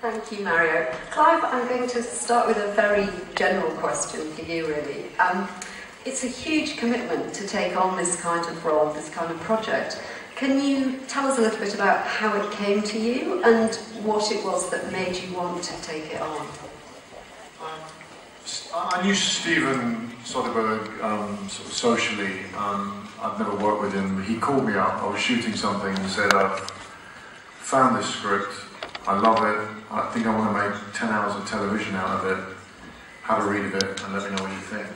Thank you, Mario. Clive, I'm going to start with a very general question for you, really. It's a huge commitment to take on this kind of role, this kind of project. Can you tell us a little bit about how it came to you and what it was that made you want to take it on? I knew Stephen Soderbergh sort of socially. I've never worked with him. He called me up. I was shooting something and said, I've found this script. I love it. I think I want to make 10 hours of television out of it. Have a read of it and let me know what you think.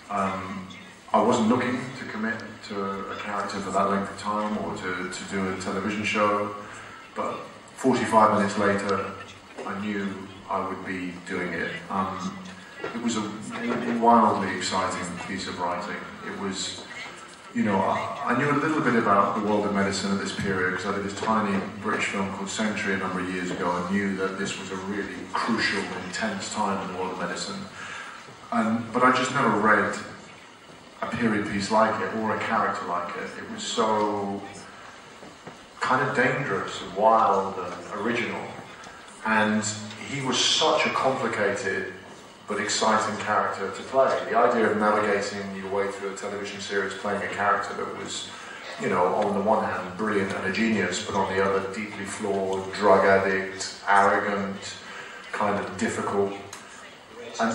I wasn't looking to commit to a character for that length of time or to do a television show, but 45 minutes later I knew I would be doing it. It was a wildly exciting piece of writing. It was, you know, I knew a little bit about the world of medicine at this period because I did this tiny British film called Century a number of years ago and knew that this was a really crucial, intense time in the world of medicine. But I just never read a period piece like it, or a character like it. It was so kind of dangerous and wild and original. And he was such a complicated but exciting character to play. The idea of navigating your way through a television series playing a character that was, you know, on the one hand brilliant and a genius, but on the other deeply flawed, drug addict, arrogant, kind of difficult. And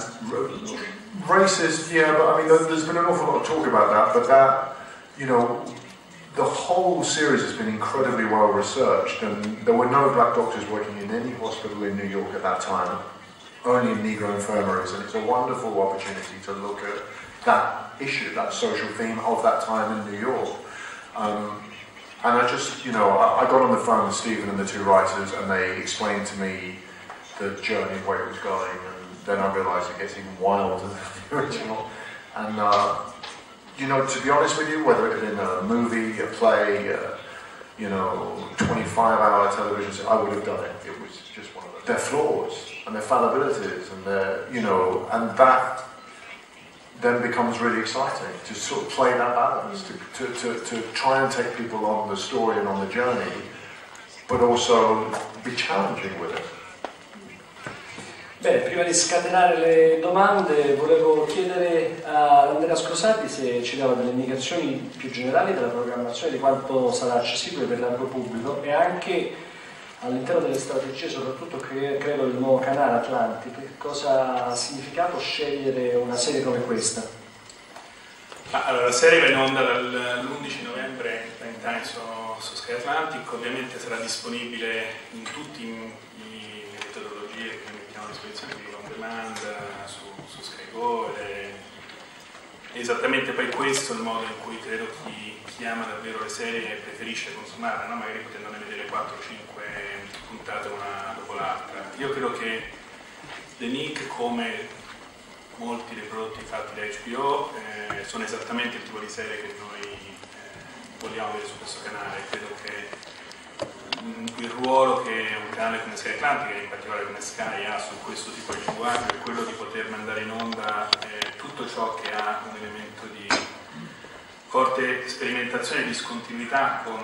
racist, yeah, but I mean, there's been an awful lot of talk about that, but that, you know, the whole series has been incredibly well researched, and there were no black doctors working in any hospital in New York at that time, only in Negro infirmaries, and it's a wonderful opportunity to look at that issue, that social theme of that time in New York. And I just, you know, I got on the phone with Stephen and the two writers, and they explained to me the journey, where it was going, and then I realised it gets even wilder than the original. And, you know, to be honest with you, whether it had been a movie, a play, you know, 25-hour television, I would have done it. It was just one of those. Their flaws and their fallibilities and their, you know, and that then becomes really exciting to sort of play that balance, to try and take people on the story and on the journey, but also be challenging with it. Bene, prima di scatenare le domande volevo chiedere a Andrea Scrosati se ci dava delle indicazioni più generali della programmazione, di quanto sarà accessibile per l'ampio pubblico e anche all'interno delle strategie, soprattutto credo del nuovo canale Atlantic, cosa ha significato scegliere una serie come questa? Allora, la serie va in onda dall'11 novembre in time su Sky Atlantic, ovviamente sarà disponibile in tutte le metodologie che mettiamo a disposizione, quindi on demand, su Sky Go, esattamente poi questo è il modo in cui credo chi ama davvero le serie preferisce consumarle, no? Magari potendone vedere 4-5 puntate una dopo l'altra. Io credo che The Knick, come molti dei prodotti fatti da HBO, sono esattamente il tipo di serie che noi vogliamo vedere su questo canale. Credo che il ruolo che un canale come Sky Atlantic, e in particolare come Sky, ha su questo tipo di linguaggio è quello di poter mandare in onda tutto ciò che ha un elemento di forte sperimentazione e discontinuità con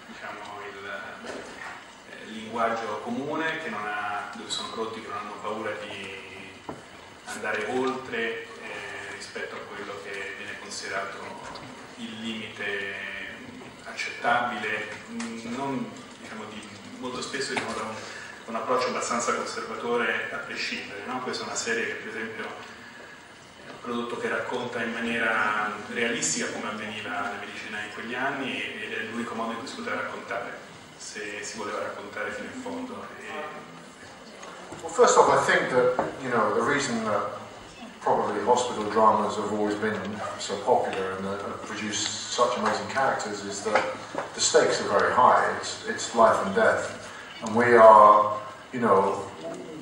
diciamo, il linguaggio comune, che non ha, dove sono prodotti che non hanno paura di andare oltre rispetto a quello che viene considerato il limite accettabile, non, diciamo, molto spesso da un approccio abbastanza conservatore a prescindere, no? Questa è una serie che per esempio è un prodotto che racconta in maniera realistica come avveniva la medicina in quegli anni ed è l'unico modo in cui si poteva raccontare, se si voleva raccontare fino in fondo. Well, first off, I think that, you know, the reason that probably hospital dramas have always been so popular and have produced such amazing characters is that the stakes are very high. It's life and death. And we are, you know,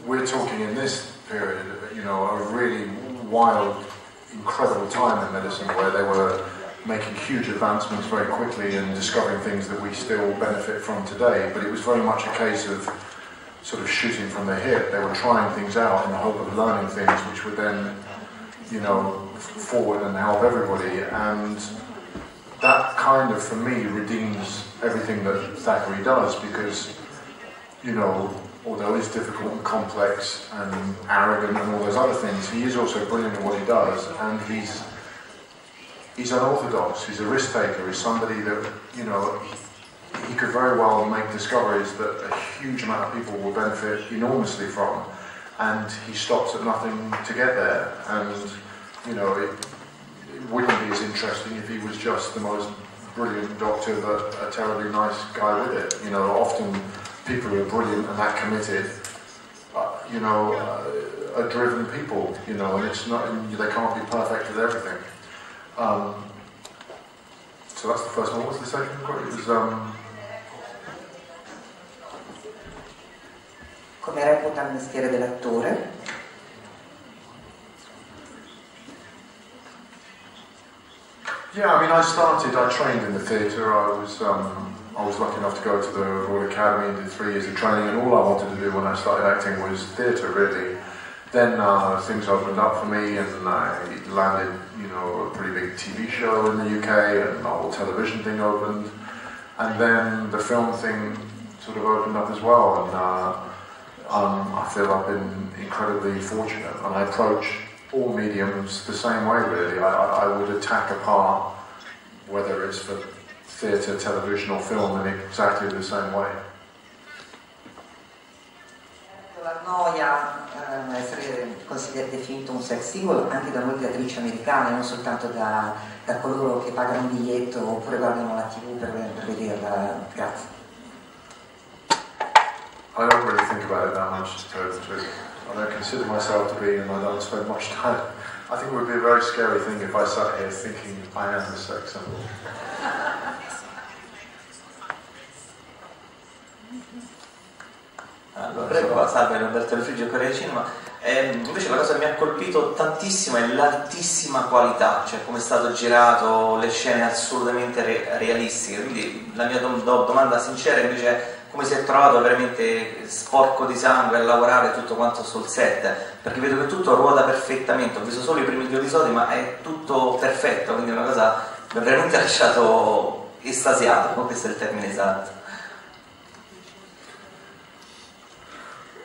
we're talking in this period, you know, a really wild, incredible time in medicine where they were making huge advancements very quickly and discovering things that we still benefit from today. But it was very much a case of sort of shooting from the hip. They were trying things out in the hope of learning things which would then, you know, forward and help everybody. And that kind of, for me, redeems everything that Thackeray does, because, you know, although he's difficult and complex and arrogant and all those other things, he is also brilliant at what he does, and he's unorthodox, he's a risk taker, he's somebody that, you know, he could very well make discoveries that a huge amount of people will benefit enormously from, and he stops at nothing to get there. And, you know, it wouldn't be as interesting if he was just the most brilliant doctor but a terribly nice guy with it. You know, often people who are brilliant and that committed, you know, are driven people, you know, and it's not, they can't be perfect at everything. So that's the first one. What's the second one? It was, come reputa il mestiere dell'attore? Yeah, I mean, I trained in the theatre. I was lucky enough to go to the Royal Academy and did 3 years of training, and all I wanted to do when I started acting was theatre, really. Then things opened up for me, and I landed, you know, a pretty big TV show in the UK, and the whole television thing opened, and then the film thing sort of opened up as well, and I feel I've been incredibly fortunate, and I approach all mediums the same way, really. I would attack a part, whether it's for theatre, television or film, in exactly the same way. La noia essere definito un sex symbol anche da molte attrici americane, non soltanto da coloro che pagano un biglietto oppure guardano la TV per vederla. Grazie. I don't really think about it that much, to tell you the truth. I don't consider myself to be, and I don't spend much time. I think it would be a very scary thing if I sat here thinking I am a sex symbol. Allora, salve, Roberto Refrigio, Corriere del Cinema. Invece la cosa che mi ha colpito tantissimo è l'altissima qualità, cioè come è stato girato, le scene assolutamente realistiche. Quindi la mia domanda sincera invece è come si è trovato veramente sporco di sangue a lavorare tutto quanto sul set, perché vedo che tutto ruota perfettamente. Ho visto solo i primi 2 episodi, ma è tutto perfetto, quindi è una cosa mi ha veramente lasciato estasiato, questo è il termine esatto.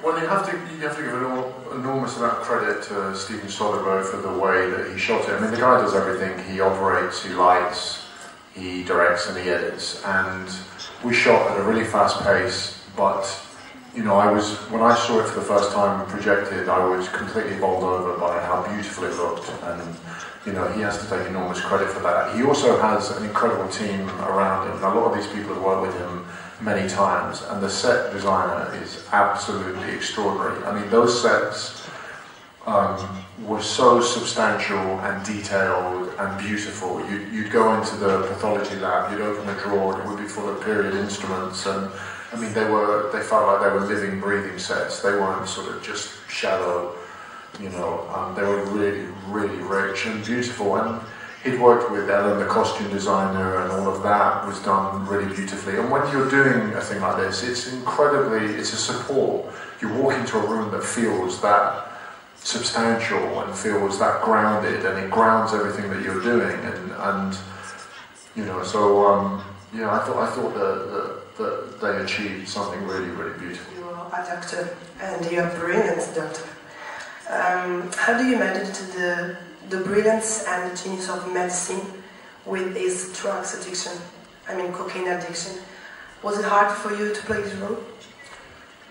Well, you have to give an enormous amount of credit to Steven Soderbergh for the way that he shot it. I mean, the guy does everything. He operates, he lights, he directs, and he edits. And we shot at a really fast pace. But you know, when I saw it for the first time projected, I was completely bowled over by how beautiful it looked. And you know, he has to take enormous credit for that. He also has an incredible team around him. A lot of these people have worked with him many times, and the set designer is absolutely extraordinary. I mean, those sets were so substantial and detailed and beautiful. You'd go into the pathology lab, you'd open a drawer, and it would be full of period instruments, and I mean, they felt like they were living, breathing sets. They weren't sort of just shallow, you know. They were really, really rich and beautiful. And he'd worked with Ellen, the costume designer, and all of that was done really beautifully. And when you're doing a thing like this, it's a support. You walk into a room that feels that substantial and feels that grounded, and it grounds everything that you're doing. And you know, so yeah, I thought that they achieved something really, really beautiful. You are a doctor, and you are a brilliant doctor. How do you manage the brilliance and the genius of medicine with this drugs addiction, I mean cocaine addiction? Was it hard for you to play this role?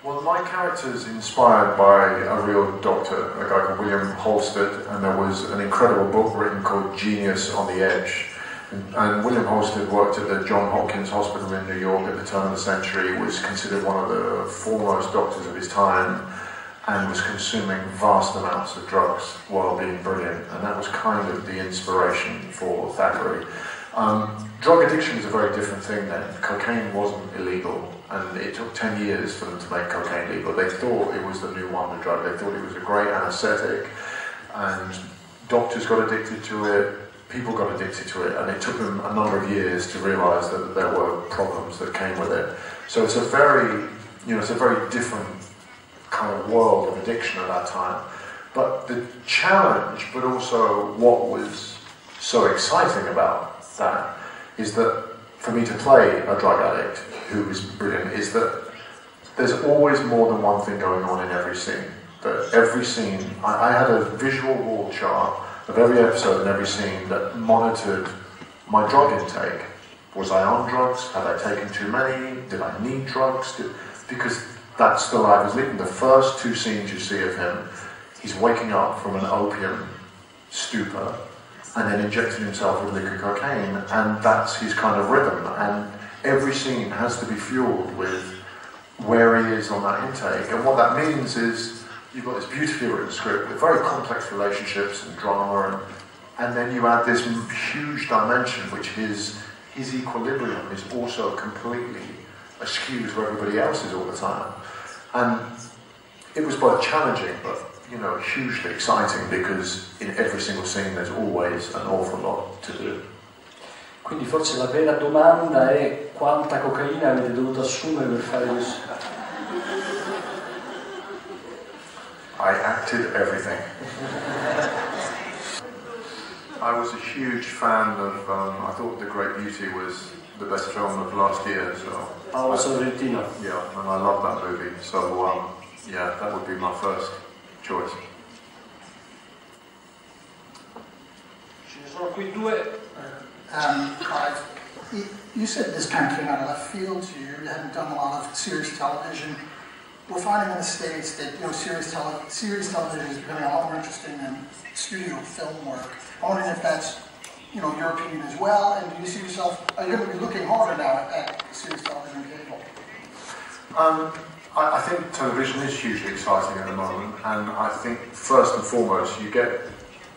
Well, my character is inspired by a real doctor, a guy called William Halsted, and there was an incredible book written called Genius on the Edge. And William Halsted worked at the Johns Hopkins Hospital in New York at the turn of the century, was considered one of the foremost doctors of his time, and was consuming vast amounts of drugs while being brilliant, and that was kind of the inspiration for Thackeray. Drug addiction is a very different thing then. Cocaine wasn't illegal, and it took 10 years for them to make cocaine legal. They thought it was the new wonder drug. They thought it was a great anesthetic, and doctors got addicted to it, people got addicted to it, and it took them a number of years to realise that there were problems that came with it. So it's a very different kind of world of addiction at that time. But the challenge, but also what was so exciting about that, is that for me to play a drug addict who was brilliant, is that there's always more than one thing going on in every scene. That every scene, I had a visual wall chart of every episode and every scene that monitored my drug intake. Was I on drugs? Had I taken too many? Did I need drugs? Because that's the life he's leading. The first 2 scenes you see of him, he's waking up from an opium stupor and then injecting himself with liquid cocaine, and that's his kind of rhythm. And every scene has to be fueled with where he is on that intake. And what that means is you've got this beautifully written script with very complex relationships and drama, and then you add this huge dimension, which his equilibrium is also completely askew to everybody else's all the time. And it was both challenging, but hugely exciting, because in every single scene there's always an awful lot to do. Quindi forse la vera domanda è quanta cocaina avete dovuto assumere per fare questo? I acted everything. I was a huge fan of, I thought The Great Beauty was the best film of last year, so... Paolo Sorrentino. Yeah, and I love that movie, so yeah, that would be my first choice. Ce ne sono qui 2. Clive, you said this kind of came out of left field to you. You hadn't done a lot of series television. We're finding in the States that series television is becoming a lot more interesting than studio film work. I'm wondering if that's your opinion as well, and do you see yourself, are you going to be looking harder now at series television and cable? I think television is hugely exciting at the moment, and I think first and foremost you get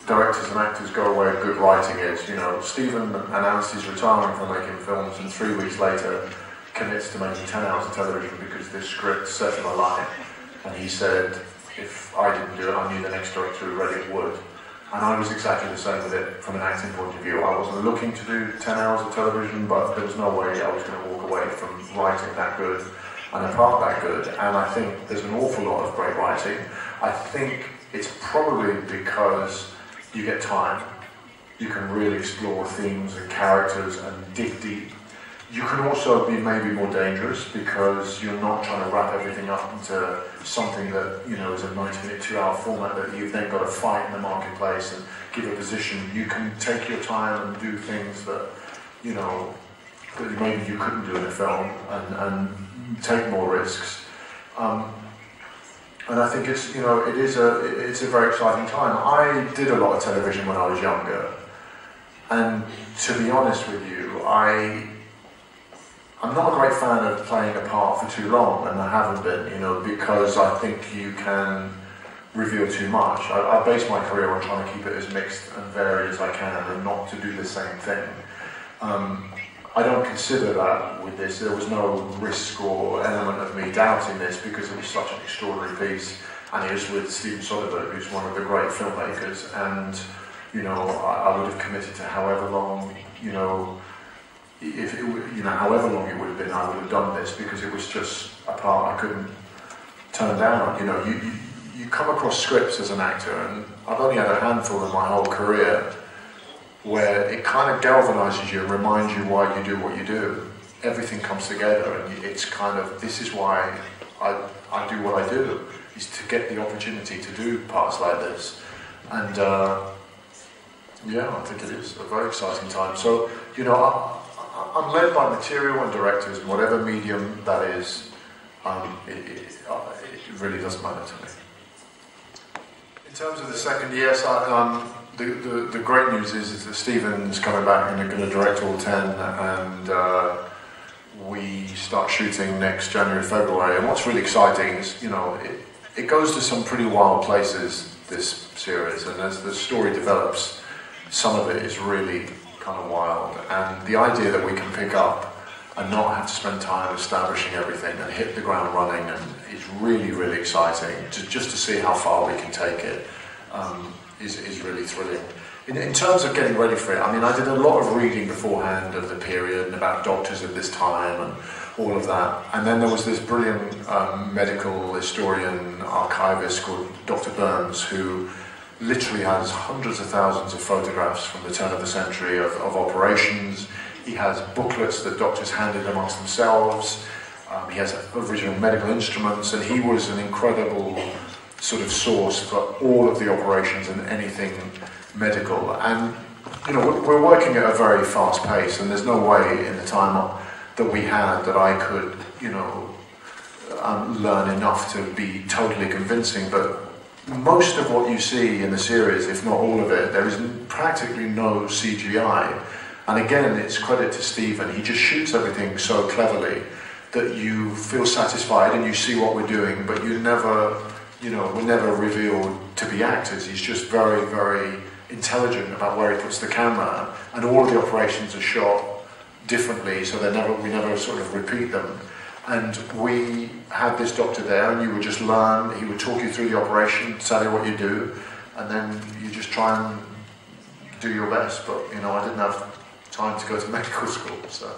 directors and actors go away with good writing is. Stephen announced he's retiring from making films, and 3 weeks later commits to making 10 hours of television because this script set him alight. And he said, if I didn't do it, I knew the next director who read it would. And I was exactly the same with it from an acting point of view. I wasn't looking to do 10 hours of television, but there was no way I was going to walk away from writing that good and a part that good. And I think there's an awful lot of great writing. I think it's probably because you get time. You can really explore themes and characters and dig deep. You can also be maybe more dangerous because you're not trying to wrap everything up into something that is a 90-minute, 2-hour format that you've then got to fight in the marketplace and give a position. You can take your time and do things that that maybe you couldn't do in a film, and take more risks. And I think it's it's a very exciting time. I did a lot of television when I was younger, and to be honest with you, I'm not a great fan of playing a part for too long, and I haven't been, because I think you can reveal too much. I base my career on trying to keep it as mixed and varied as I can, and not to do the same thing. I don't consider that with this. There was no risk or element of me doubting this because it was such an extraordinary piece, and it was with Steven Soderbergh, who's one of the great filmmakers, and I would have committed to however long, however long it would have been, I would have done this, because it was just a part I couldn't turn down. You come across scripts as an actor, and I've only had a handful in my whole career, where it kind of galvanizes you and reminds you why you do what you do. Everything comes together, and it's kind of, this is why I do what I do, is to get the opportunity to do parts like this. And yeah, I think it is a very exciting time. So, I'm led by material and directors, and whatever medium that is, it really doesn't matter to me. In terms of the second, yes, the great news is that Stephen's coming back and they're going to direct all 10, and we start shooting next January, February. And what's really exciting is, it goes to some pretty wild places, this series, and as the story develops, some of it is really kind of wild. And the idea that we can pick up and not have to spend time establishing everything and hit the ground running is really, really exciting. Just to see how far we can take it is really thrilling. In terms of getting ready for it, I did a lot of reading beforehand of the period and about doctors at this time and all of that. And then there was this brilliant medical historian, archivist called Dr. Burns, who literally has hundreds of thousands of photographs from the turn of the century of operations. He has booklets that doctors handed amongst themselves. He has original medical instruments, and he was an incredible sort of source for all of the operations and anything medical. And you know, we're working at a very fast pace, and there's no way in the time that we had that I could, you know, learn enough to be totally convincing. But most of what you see in the series, if not all of it, there is practically no CGI. And again, it's credit to Stephen. He just shoots everything so cleverly that you feel satisfied and you see what we're doing, but you never, you know, we're never revealed to be actors. He's just very, very intelligent about where he puts the camera, and all of the operations are shot differently, so we never sort of repeat them. And we had this doctor there, and you would just learn. He would talk you through the operation, tell you what you do, and then you just try and do your best. But you know, I didn't have time to go to medical school, so.